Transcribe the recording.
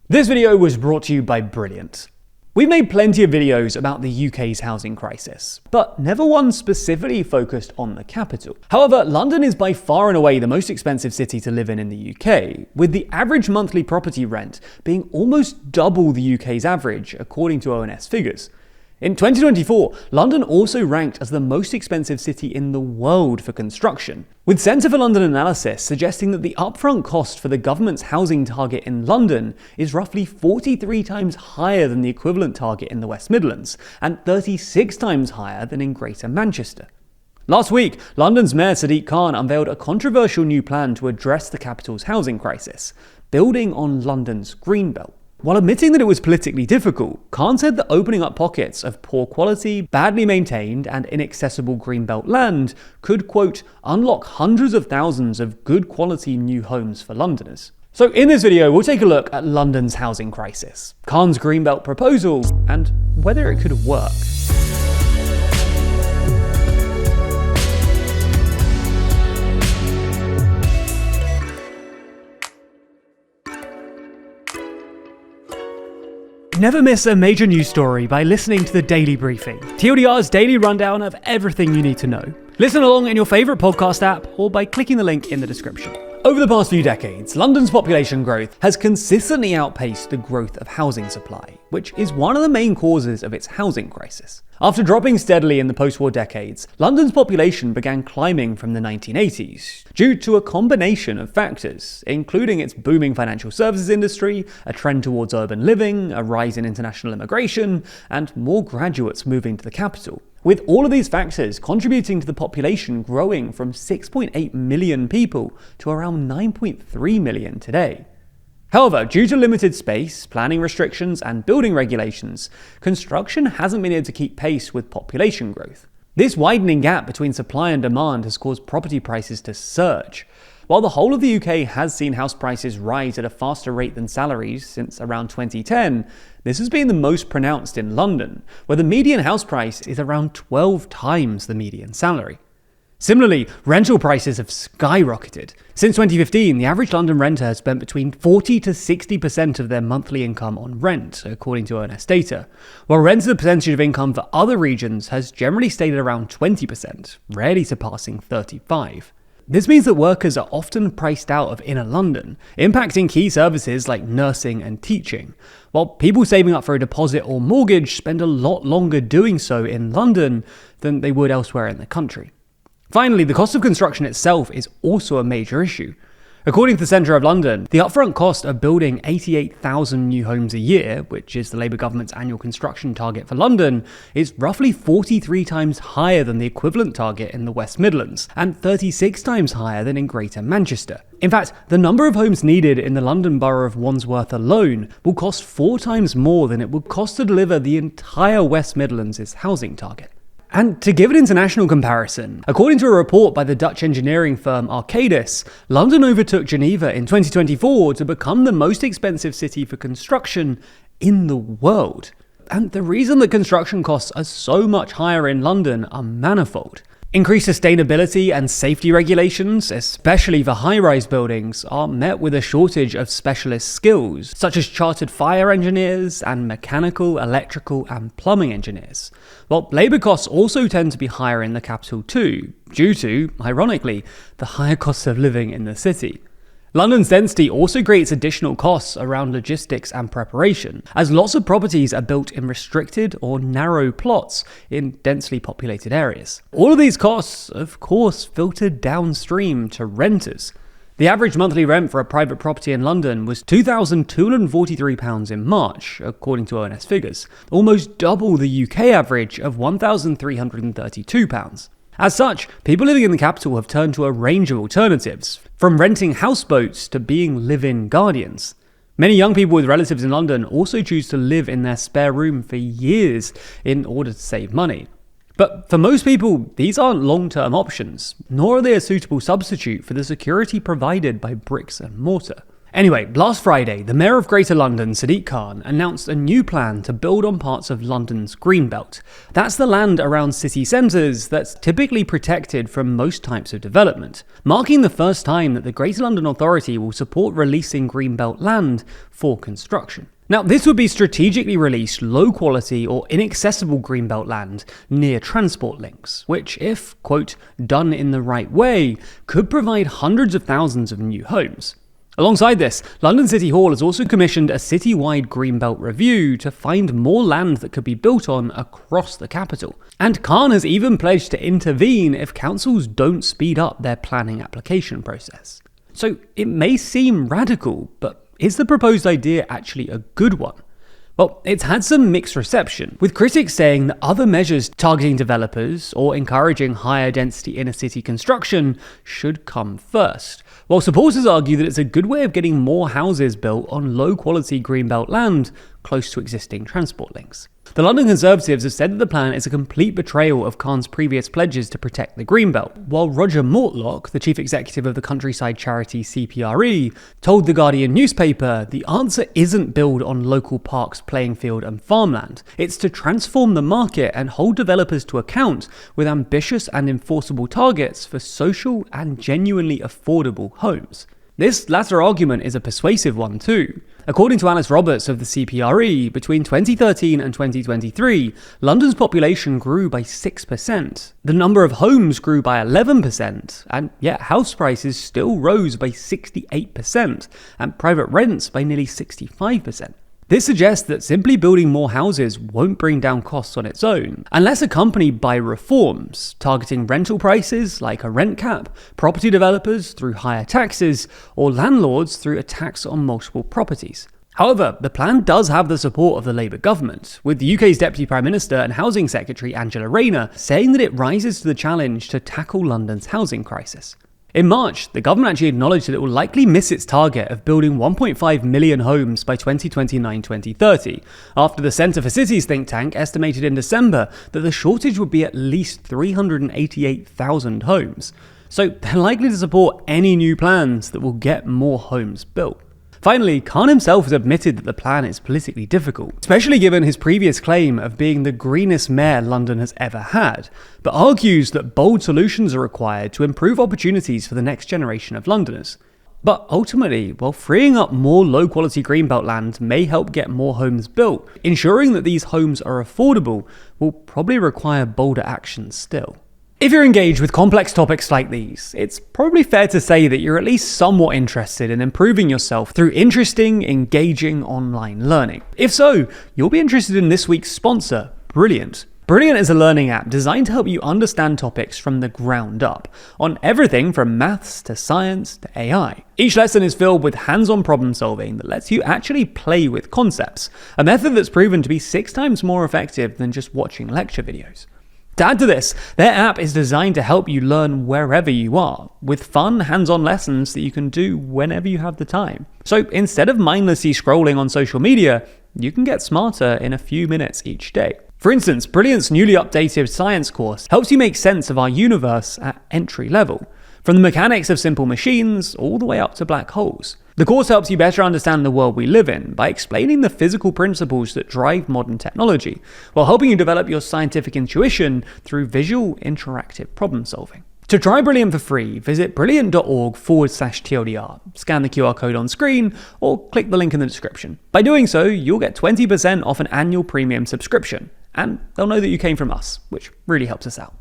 This video was brought to you by Brilliant. We've made plenty of videos about the UK's housing crisis, but never one specifically focused on the capital. However, London is by far and away the most expensive city to live in the UK, with the average monthly property rent being almost double the UK's average, according to ONS figures. In 2024, London also ranked as the most expensive city in the world for construction, with Centre for London Analysis suggesting that the upfront cost for the government's housing target in London is roughly 43 times higher than the equivalent target in the West Midlands, and 36 times higher than in Greater Manchester. Last week, London's Mayor Sadiq Khan unveiled a controversial new plan to address the capital's housing crisis, building on London's Green Belt. While admitting that it was politically difficult, Khan said that opening up pockets of poor quality, badly maintained and inaccessible greenbelt land could, quote, unlock hundreds of thousands of good quality new homes for Londoners. So in this video, we'll take a look at London's housing crisis, Khan's greenbelt proposal, and whether it could work. Never miss a major news story by listening to the Daily Briefing, TLDR's daily rundown of everything you need to know. Listen along in your favourite podcast app or by clicking the link in the description. Over the past few decades, London's population growth has consistently outpaced the growth of housing supply, which is one of the main causes of its housing crisis. After dropping steadily in the post-war decades, London's population began climbing from the 1980s due to a combination of factors, including its booming financial services industry, a trend towards urban living, a rise in international immigration, and more graduates moving to the capital, with all of these factors contributing to the population growing from 6.8 million people to around 9.3 million today. However, due to limited space, planning restrictions, and building regulations, construction hasn't been able to keep pace with population growth. This widening gap between supply and demand has caused property prices to surge. While the whole of the UK has seen house prices rise at a faster rate than salaries since around 2010, this has been the most pronounced in London, where the median house price is around 12 times the median salary. Similarly, rental prices have skyrocketed. Since 2015, the average London renter has spent between 40 to 60% of their monthly income on rent, according to ONS data, while rent as a percentage of income for other regions has generally stayed at around 20%, rarely surpassing 35%. This means that workers are often priced out of inner London, impacting key services like nursing and teaching, while people saving up for a deposit or mortgage spend a lot longer doing so in London than they would elsewhere in the country. Finally, the cost of construction itself is also a major issue. According to the Centre of London, the upfront cost of building 88,000 new homes a year, which is the Labour government's annual construction target for London, is roughly 43 times higher than the equivalent target in the West Midlands, and 36 times higher than in Greater Manchester. In fact, the number of homes needed in the London borough of Wandsworth alone will cost 4 times more than it would cost to deliver the entire West Midlands' housing target. And to give an international comparison, according to a report by the Dutch engineering firm Arcadis, London overtook Geneva in 2024 to become the most expensive city for construction in the world. And the reason that construction costs are so much higher in London are manifold. Increased sustainability and safety regulations, especially for high-rise buildings, are met with a shortage of specialist skills, such as chartered fire engineers and mechanical, electrical and plumbing engineers. While labour costs also tend to be higher in the capital too, due to, ironically, the higher costs of living in the city. London's density also creates additional costs around logistics and preparation, as lots of properties are built in restricted or narrow plots in densely populated areas. All of these costs, of course, filter downstream to renters. The average monthly rent for a private property in London was £2,243 in March, according to ONS figures, almost double the UK average of £1,332. As such, people living in the capital have turned to a range of alternatives, from renting houseboats to being live-in guardians. Many young people with relatives in London also choose to live in their spare room for years in order to save money. But for most people, these aren't long-term options, nor are they a suitable substitute for the security provided by bricks and mortar. Anyway, last Friday, the Mayor of Greater London, Sadiq Khan, announced a new plan to build on parts of London's Greenbelt. That's the land around city centres that's typically protected from most types of development, marking the first time that the Greater London Authority will support releasing Greenbelt land for construction. Now, this would be strategically released low-quality or inaccessible Greenbelt land near transport links, which, if, quote, done in the right way, could provide hundreds of thousands of new homes. Alongside this, London City Hall has also commissioned a city-wide Greenbelt review to find more land that could be built on across the capital. And Khan has even pledged to intervene if councils don't speed up their planning application process. So it may seem radical, but is the proposed idea actually a good one? Well, it's had some mixed reception, with critics saying that other measures targeting developers or encouraging higher density inner city construction should come first, while supporters argue that it's a good way of getting more houses built on low quality Greenbelt land close to existing transport links. The London Conservatives have said that the plan is a complete betrayal of Khan's previous pledges to protect the Greenbelt, while Roger Mortlock, the chief executive of the countryside charity CPRE, told the Guardian newspaper the answer isn't build on local parks, playing field and farmland. It's to transform the market and hold developers to account with ambitious and enforceable targets for social and genuinely affordable homes. This latter argument is a persuasive one too. According to Alice Roberts of the CPRE, between 2013 and 2023, London's population grew by 6%. The number of homes grew by 11%, and yet house prices still rose by 68%, and private rents by nearly 65%. This suggests that simply building more houses won't bring down costs on its own, unless accompanied by reforms, targeting rental prices like a rent cap, property developers through higher taxes, or landlords through a tax on multiple properties. However, the plan does have the support of the Labour government, with the UK's Deputy Prime Minister and Housing Secretary Angela Rayner saying that it rises to the challenge to tackle London's housing crisis. In March, the government actually acknowledged that it will likely miss its target of building 1.5 million homes by 2029-2030, after the Centre for Cities think tank estimated in December that the shortage would be at least 388,000 homes. So they're likely to support any new plans that will get more homes built. Finally, Khan himself has admitted that the plan is politically difficult, especially given his previous claim of being the greenest mayor London has ever had, but argues that bold solutions are required to improve opportunities for the next generation of Londoners. But ultimately, while freeing up more low-quality Greenbelt land may help get more homes built, ensuring that these homes are affordable will probably require bolder actions still. If you're engaged with complex topics like these, it's probably fair to say that you're at least somewhat interested in improving yourself through interesting, engaging online learning. If so, you'll be interested in this week's sponsor, Brilliant. Brilliant is a learning app designed to help you understand topics from the ground up, on everything from maths to science to AI. Each lesson is filled with hands-on problem solving that lets you actually play with concepts, a method that's proven to be 6 times more effective than just watching lecture videos. To add to this, their app is designed to help you learn wherever you are, with fun, hands-on lessons that you can do whenever you have the time. So instead of mindlessly scrolling on social media, you can get smarter in a few minutes each day. For instance, Brilliant's newly updated science course helps you make sense of our universe at entry level, from the mechanics of simple machines all the way up to black holes. The course helps you better understand the world we live in by explaining the physical principles that drive modern technology, while helping you develop your scientific intuition through visual, interactive problem solving. To try Brilliant for free, visit brilliant.org/TLDR, scan the QR code on screen, or click the link in the description. By doing so, you'll get 20% off an annual premium subscription, and they'll know that you came from us, which really helps us out.